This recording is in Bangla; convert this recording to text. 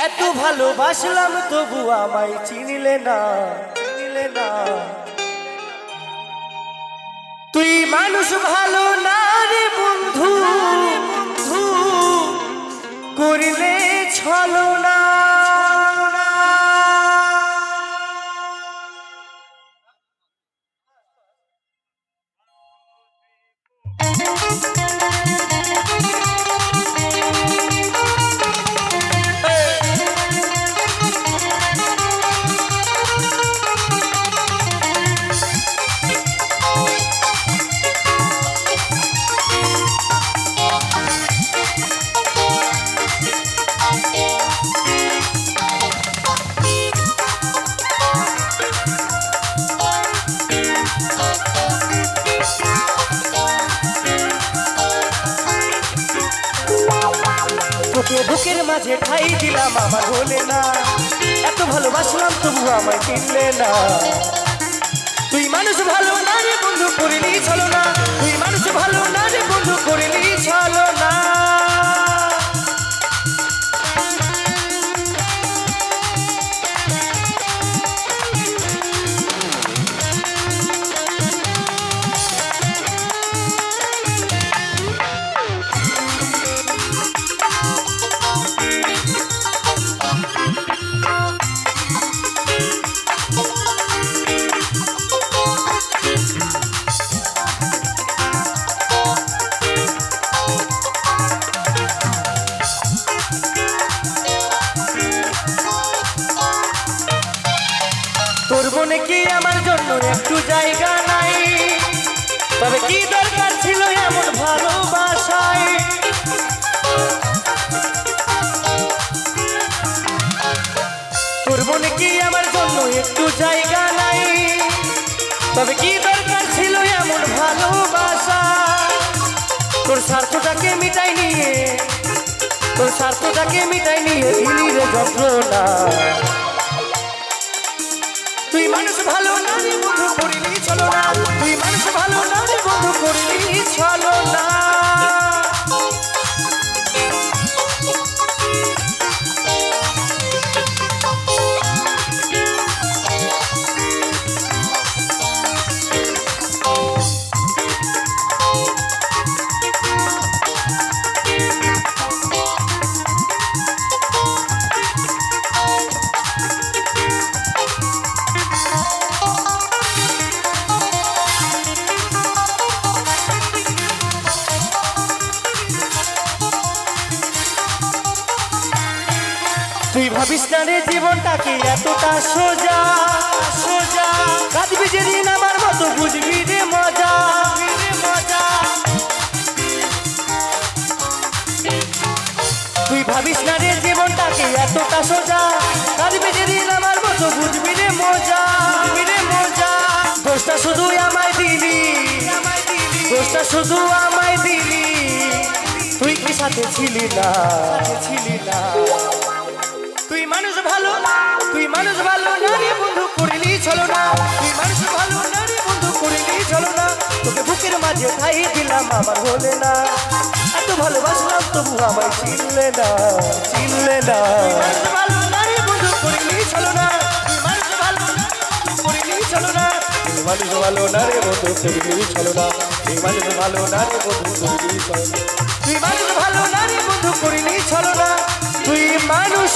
এত ভালোবাসলাম তবু আমায় চিনিলে না, চিনিলে না। তুই মানুষ ভালো না রে বন্ধু, বন্ধু করিলে ছলনা। তোকে বুকের মাঝে ঠাই দিলাম আমার হলে না, এত ভালোবাসলাম তবু আমায় চিনলে না। তুই মানুষ ভালো না রে বন্ধু করিলি ছলনা, তুই মানুষ ভালো না রে বন্ধু করিলি ছলনা। তোর মনে কি আমার জন্য একটু জায়গা নাই? তবে কি দরকার ছিল এমন ভালোবাসায়? তোর মনে কি আমার জন্য একটু জায়গা নাই? তবে কি দরকার ছিল এমন ভালোবাসা? তোর স্বার্থটাকে মিটাই নিয়ে, তোর স্বার্থটাকে মিটাই নিয়ে দিলি রে যন্ত্রণা। তুই মানুষ ভালো না রে বন্ধু করিলি ছলনা, তুই মানুষ ভালো না রে বন্ধু করিলি ছলনা। তুই ভাবিস না রে জীবনটাকে এতটা সোজা, সোজা কাঁদবি যেদিন আমার মতো বুঝবি রে মজা, মজা। তুই ভাবিস না রে জীবনটাকে এতটা সোজা, কাঁদবি যেদিন আমার মতো বুঝবি রে মজা, রে মজা। দোষটা শুধু আমায় দিলি, দোষটা শুধু আমায় দিলি, তুই কি সাথে ছিলি না, ছিলি না। তুই মানুষ ভালো না, তুই মানুষ ভালো না রে বন্ধু করিলি ছলনা, তুই মানুষ ভালো না রে বন্ধু করিলি ছলনা। তোকে বুকের মাঝে ঠাই দিলাম আমার হলে না, এত ভালোবাসলাম তবু আমায় চিনলে না, চিনলে না। মানুষ ভালো না রে বন্ধু করিলি ছলনা, তুই মানুষ ভালো না করিলি ছলনা, তুই মানুষ ভালো না রে বন্ধু করিলি ছলনা, তুই মানুষ ভালো না রে বন্ধু করিলি ছলনা, তুই মানুষ ভালো না রে বন্ধু করিলি ছলনা, তুই মানুষ